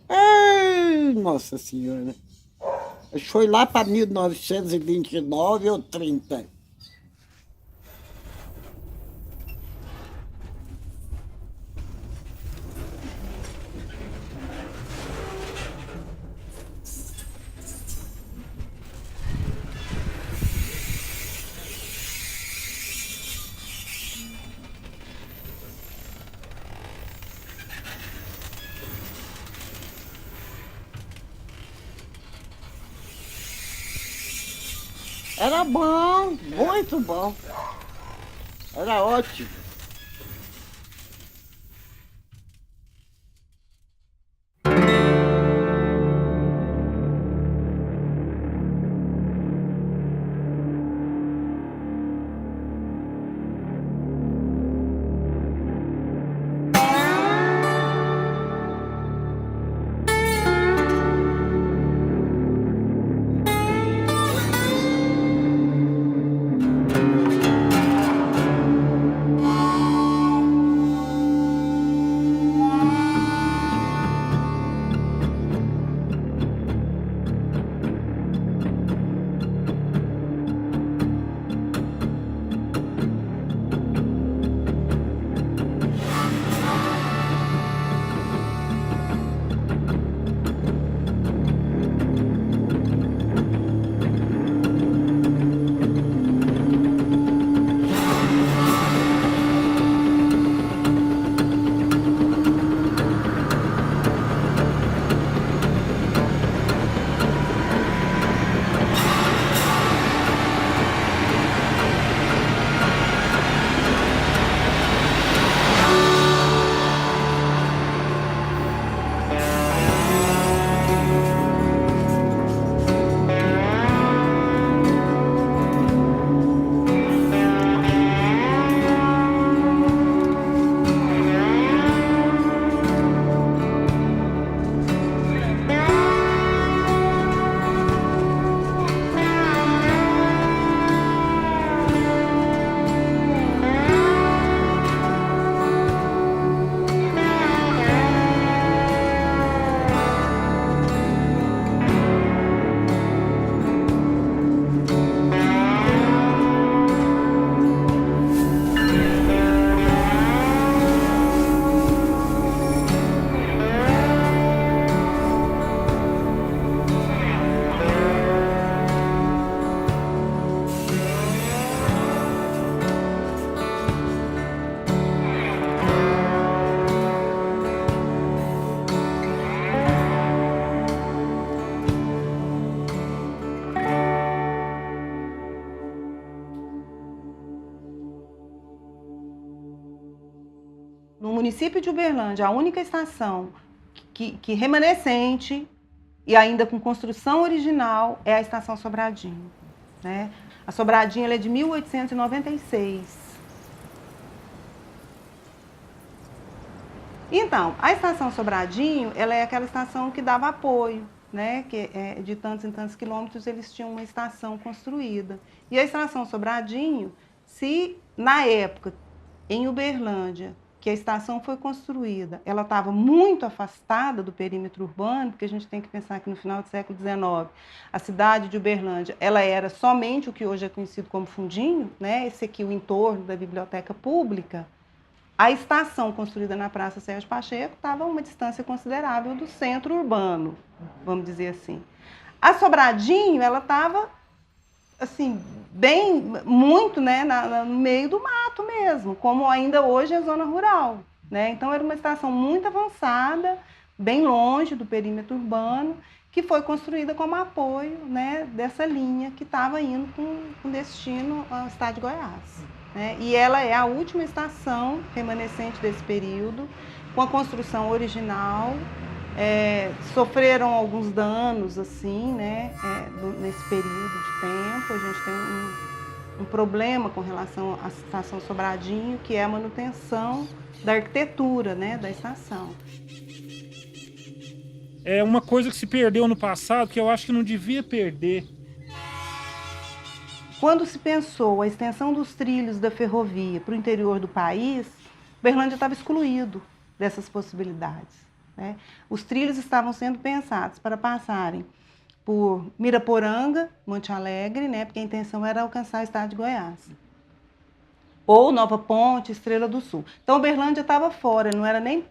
Ai, Nossa Senhora. Acho que foi lá para 1929 ou 30. Era bom, muito bom. Era ótimo. No município de Uberlândia, a única estação que remanescente e ainda com construção original é a Estação Sobradinho, né? A Sobradinho ela é de 1896. Então, a Estação Sobradinho, ela é aquela estação que dava apoio, né? Que de tantos em tantos quilômetros eles tinham uma estação construída. E a Estação Sobradinho, se na época em Uberlândia, que a estação foi construída, ela estava muito afastada do perímetro urbano, porque a gente tem que pensar que no final do século XIX, a cidade de Uberlândia, ela era somente o que hoje é conhecido como Fundinho, né? Esse aqui, o entorno da biblioteca pública. A estação construída na Praça Sérgio Pacheco estava a uma distância considerável do centro urbano, vamos dizer assim. A Sobradinho, ela estava assim, bem, muito, né, no meio do mato mesmo, como ainda hoje é zona rural, né? Então era uma estação muito avançada, bem longe do perímetro urbano, que foi construída como apoio, né, dessa linha que estava indo com destino ao estado de Goiás, né? E ela é a última estação remanescente desse período, com a construção original. Sofreram alguns danos assim, né, nesse período de tempo. A gente tem um problema com relação à estação Sobradinho, que é a manutenção da arquitetura, né, da estação. É uma coisa que se perdeu no passado que eu acho que não devia perder. Quando se pensou a extensão dos trilhos da ferrovia para o interior do país, Uberlândia estava excluído dessas possibilidades, né? Os trilhos estavam sendo pensados para passarem por Miraporanga, Monte Alegre, né? Porque a intenção era alcançar o estado de Goiás. Ou Nova Ponte, Estrela do Sul. Então, Uberlândia estava fora, não era nem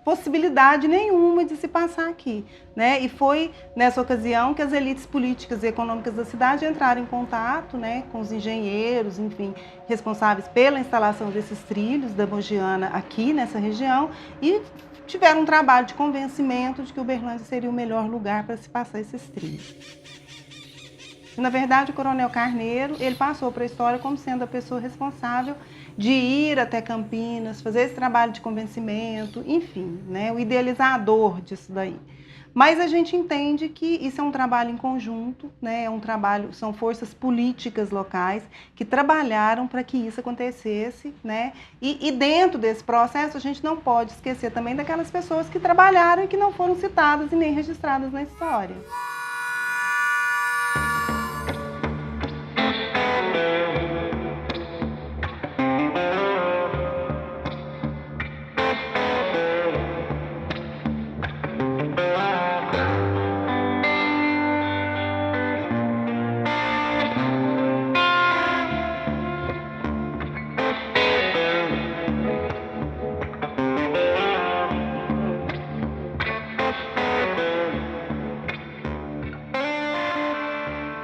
possibilidade nenhuma de se passar aqui, né? E foi nessa ocasião que as elites políticas e econômicas da cidade entraram em contato, né, com os engenheiros, enfim, responsáveis pela instalação desses trilhos da Mogiana aqui nessa região e tiveram um trabalho de convencimento de que Uberlândia seria o melhor lugar para se passar esses trilhos. Na verdade, o Coronel Carneiro, ele passou para a história como sendo a pessoa responsável de ir até Campinas, fazer esse trabalho de convencimento, enfim, né, o idealizador disso daí. Mas a gente entende que isso é um trabalho em conjunto, né, são forças políticas locais que trabalharam para que isso acontecesse, né, e dentro desse processo a gente não pode esquecer também daquelas pessoas que trabalharam e que não foram citadas e nem registradas na história.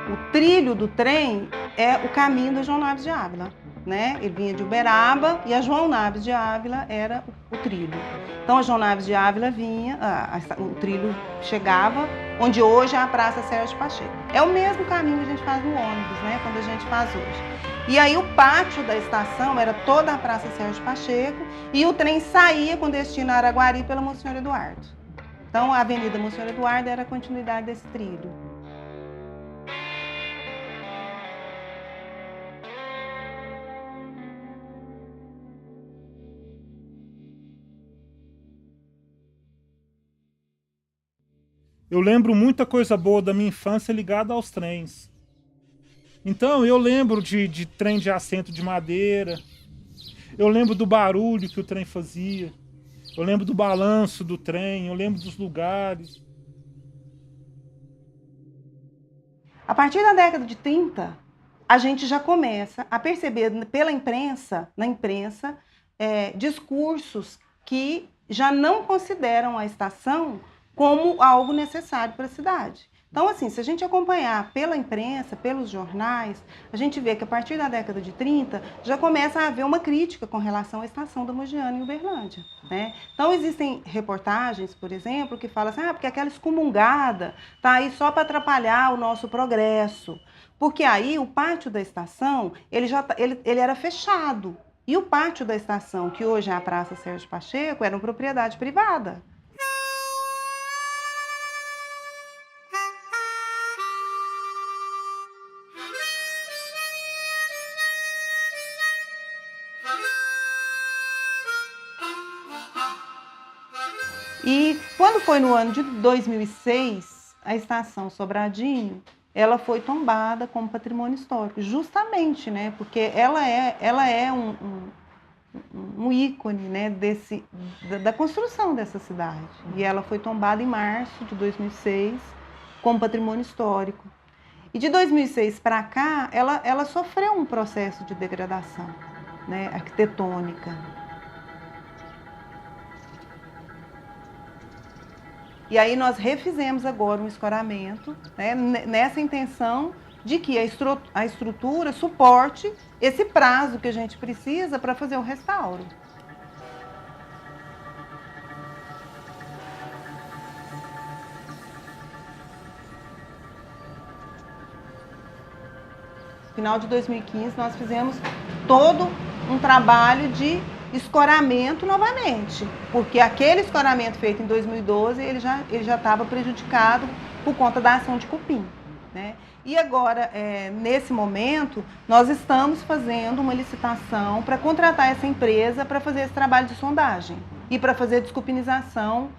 O trilho do trem é o caminho da João Naves de Ávila, né? Ele vinha de Uberaba e a João Naves de Ávila era o trilho. Então a João Naves de Ávila vinha, o trilho chegava onde hoje é a Praça Sérgio Pacheco. É o mesmo caminho que a gente faz no ônibus, né? Quando a gente faz hoje. E aí o pátio da estação era toda a Praça Sérgio Pacheco e o trem saía com destino a Araguari pela Monsenhor Eduardo. Então a Avenida Monsenhor Eduardo era a continuidade desse trilho. Eu lembro muita coisa boa da minha infância ligada aos trens. Então, eu lembro de trem de assento de madeira. Eu lembro do barulho que o trem fazia. Eu lembro do balanço do trem. Eu lembro dos lugares. A partir da década de 30, a gente já começa a perceber na imprensa, discursos que já não consideram a estação como algo necessário para a cidade. Então, assim, se a gente acompanhar pela imprensa, pelos jornais, a gente vê que a partir da década de 30 já começa a haver uma crítica com relação à estação da Mogiana em Uberlândia, né? Então, existem reportagens, por exemplo, que falam assim, porque aquela excomungada está aí só para atrapalhar o nosso progresso. Porque aí o pátio da estação, ele era fechado. E o pátio da estação, que hoje é a Praça Sérgio Pacheco, era uma propriedade privada. E quando foi no ano de 2006, a estação Sobradinho, ela foi tombada como patrimônio histórico, justamente, né, porque ela é um ícone, né, da construção dessa cidade. E ela foi tombada em março de 2006 como patrimônio histórico. E de 2006 para cá, ela sofreu um processo de degradação, né, arquitetônica. E aí nós refizemos agora um escoramento, né, nessa intenção de que a estrutura suporte esse prazo que a gente precisa para fazer o restauro. No final de 2015, nós fizemos todo um trabalho de escoramento novamente, porque aquele escoramento feito em 2012, ele já estava prejudicado por conta da ação de cupim, né? E agora, nesse momento, nós estamos fazendo uma licitação para contratar essa empresa para fazer esse trabalho de sondagem e para fazer a desculpinização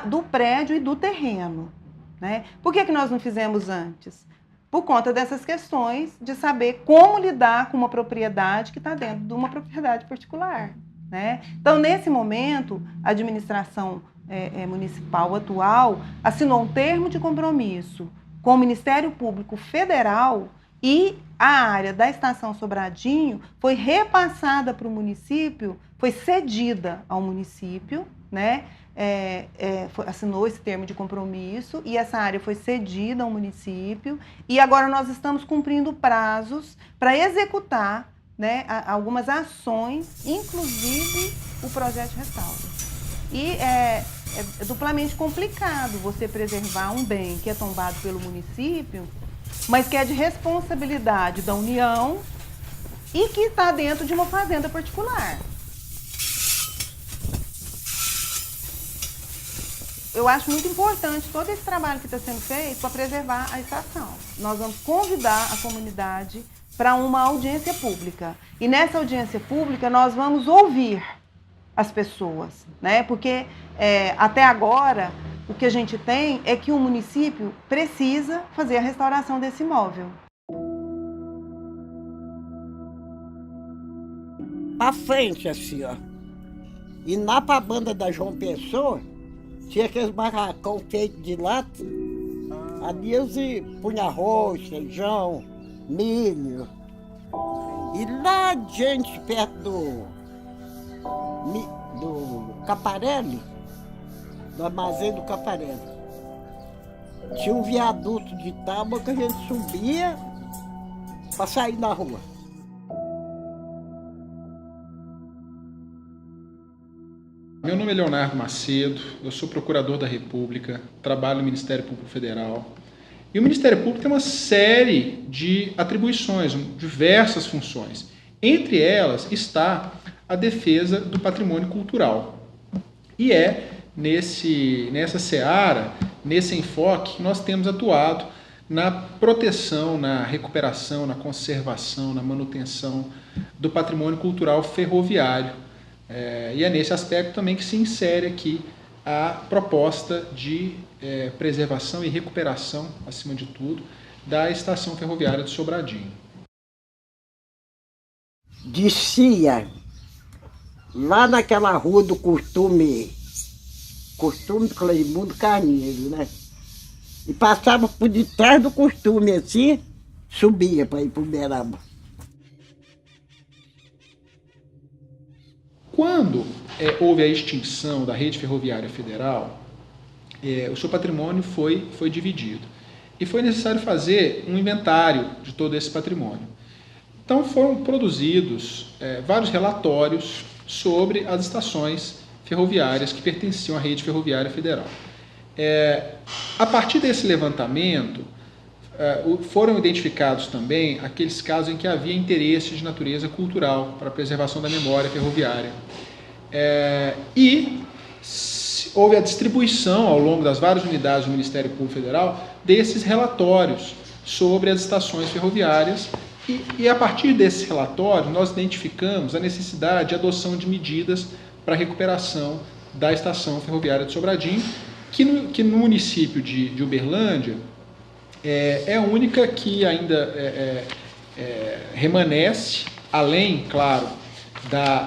do prédio e do terreno, né? Por que nós não fizemos antes? Por conta dessas questões de saber como lidar com uma propriedade que está dentro de uma propriedade particular. né? Então, nesse momento, a administração municipal atual assinou um termo de compromisso com o Ministério Público Federal e a área da Estação Sobradinho foi repassada para o município, foi cedida ao município, né? Assinou esse termo de compromisso e essa área foi cedida ao município e agora nós estamos cumprindo prazos para executar, né, algumas ações, inclusive o projeto Restaura. E é duplamente complicado você preservar um bem que é tombado pelo município, mas que é de responsabilidade da União e que está dentro de uma fazenda particular. Eu acho muito importante todo esse trabalho que está sendo feito para preservar a estação. Nós vamos convidar a comunidade para uma audiência pública. E nessa audiência pública nós vamos ouvir as pessoas, né? Porque até agora o que a gente tem é que o município precisa fazer a restauração desse imóvel. Pra frente, assim, ó. E na banda da João Pessoa, tinha aqueles barracão feitos de lata. Ali eles punham arroz, feijão, milho. E lá adiante, perto do Caparelli, do armazém do Caparelli, tinha um viaduto de tábua que a gente subia para sair na rua. Meu nome é Leonardo Macedo, eu sou procurador da República, trabalho no Ministério Público Federal. E o Ministério Público tem uma série de atribuições, diversas funções. Entre elas está a defesa do patrimônio cultural. E nessa seara, nesse enfoque, que nós temos atuado na proteção, na recuperação, na conservação, na manutenção do patrimônio cultural ferroviário. E é nesse aspecto também que se insere aqui a proposta de preservação e recuperação, acima de tudo, da estação ferroviária de Sobradinho. Descia lá naquela rua do costume Cleimundo Carneiro, né? E passava por detrás do costume assim, subia para ir para Uberaba. Quando houve a extinção da rede ferroviária federal, o seu patrimônio foi dividido. E foi necessário fazer um inventário de todo esse patrimônio. Então foram produzidos vários relatórios sobre as estações ferroviárias que pertenciam à rede ferroviária federal. A partir desse levantamento, foram identificados também aqueles casos em que havia interesse de natureza cultural para a preservação da memória ferroviária. E houve a distribuição ao longo das várias unidades do Ministério Público Federal desses relatórios sobre as estações ferroviárias e a partir desses relatórios nós identificamos a necessidade de adoção de medidas para a recuperação da estação ferroviária de Sobradinho, que no município de Uberlândia é a única que ainda remanesce, além, claro,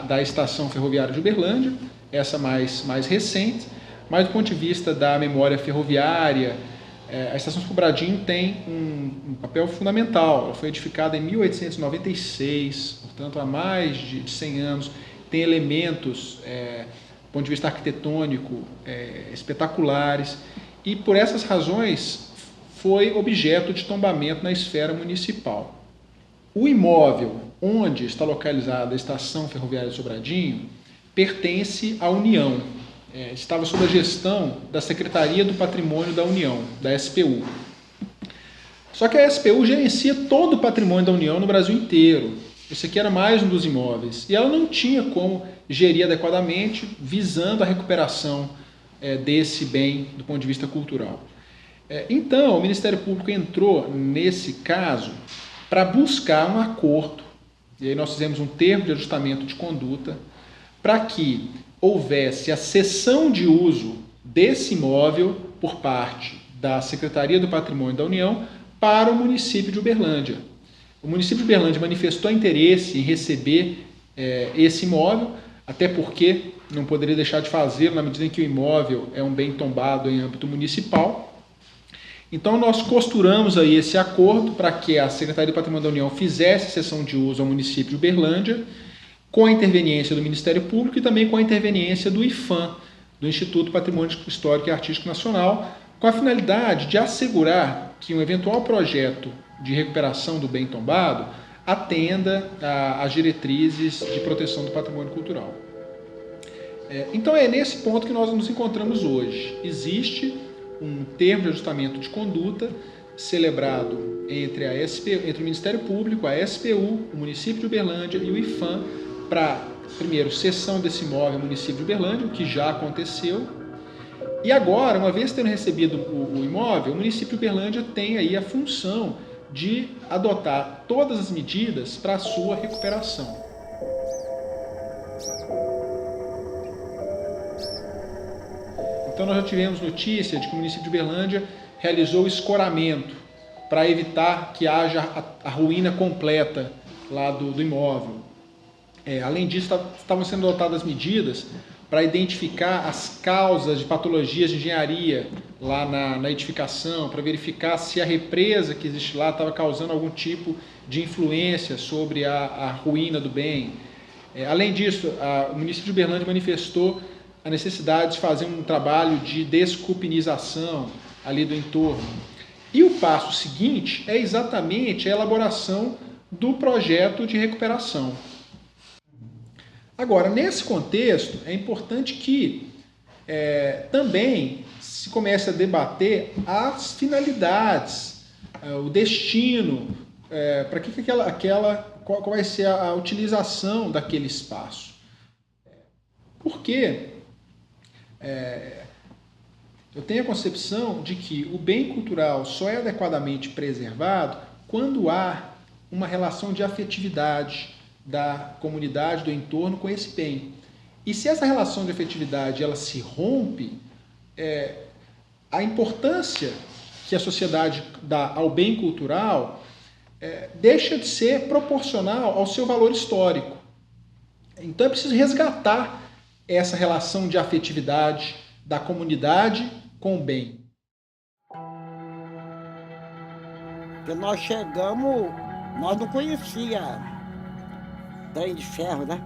da estação ferroviária de Uberlândia, essa mais recente, mas do ponto de vista da memória ferroviária, a estação Sobradinho tem um papel fundamental. Ela foi edificada em 1896, portanto há mais de 100 anos, tem elementos, do ponto de vista arquitetônico, espetaculares, e por essas razões foi objeto de tombamento na esfera municipal. O imóvel onde está localizada a estação ferroviária de Sobradinho pertence à União. Estava sob a gestão da Secretaria do Patrimônio da União, da SPU. Só que a SPU gerencia todo o patrimônio da União no Brasil inteiro. Esse aqui era mais um dos imóveis. E ela não tinha como gerir adequadamente, visando a recuperação desse bem do ponto de vista cultural. Então, o Ministério Público entrou nesse caso para buscar um acordo, e aí nós fizemos um termo de ajustamento de conduta, para que houvesse a cessão de uso desse imóvel por parte da Secretaria do Patrimônio da União para o município de Uberlândia. O município de Uberlândia manifestou interesse em receber esse imóvel, até porque não poderia deixar de fazê-lo na medida em que o imóvel é um bem tombado em âmbito municipal. Então nós costuramos aí esse acordo para que a Secretaria do Patrimônio da União fizesse cessão de uso ao município de Uberlândia, com a interveniência do Ministério Público e também com a interveniência do IPHAN, do Instituto Patrimônio Histórico e Artístico Nacional, com a finalidade de assegurar que um eventual projeto de recuperação do bem tombado atenda às diretrizes de proteção do patrimônio cultural. Então é nesse ponto que nós nos encontramos hoje. Existe um termo de ajustamento de conduta celebrado entre o Ministério Público, a SPU, o município de Uberlândia e o IPHAN para, primeiro, cessão desse imóvel ao município de Uberlândia, o que já aconteceu. E agora, uma vez tendo recebido o imóvel, o município de Uberlândia tem aí a função de adotar todas as medidas para a sua recuperação. Então nós já tivemos notícia de que o município de Uberlândia realizou o escoramento para evitar que haja a ruína completa lá do imóvel. Além disso, estavam sendo adotadas medidas para identificar as causas de patologias de engenharia lá na edificação, para verificar se a represa que existe lá estava causando algum tipo de influência sobre a ruína do bem. Além disso, o município de Uberlândia manifestou a necessidade de fazer um trabalho de desculpinização ali do entorno. E o passo seguinte é exatamente a elaboração do projeto de recuperação. Agora, nesse contexto, é importante que também se comece a debater as finalidades, o destino, para que qual vai ser a utilização daquele espaço. Porque eu tenho a concepção de que o bem cultural só é adequadamente preservado quando há uma relação de afetividade da comunidade, do entorno com esse bem. E se essa relação de afetividade ela se rompe, a importância que a sociedade dá ao bem cultural deixa de ser proporcional ao seu valor histórico. Então é preciso resgatar essa relação de afetividade da comunidade com o bem. Porque nós chegamos, nós não conhecia trem de ferro, né?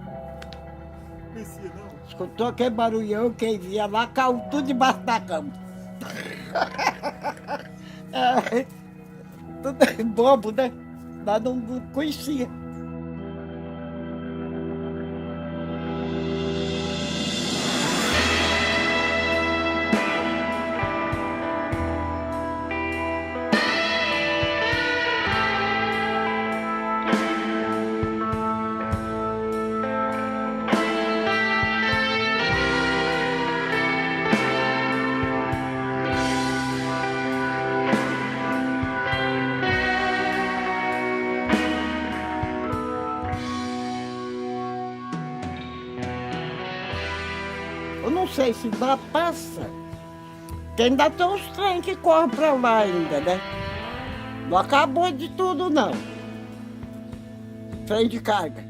Conhecia, não? Escutou aquele barulhão, quem via lá, caiu tudo debaixo da cama. Tudo bobo, né? Nós não conhecia. Eu não sei se dá passa, que ainda tem uns trem que correm pra lá ainda, né? Não acabou de tudo, não. Trem de carga.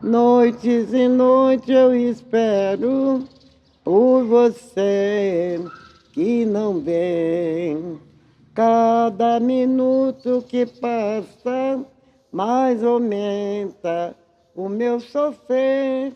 Noites e noites eu espero por você que não vem. Cada minuto que passa mais aumenta o meu sofrer.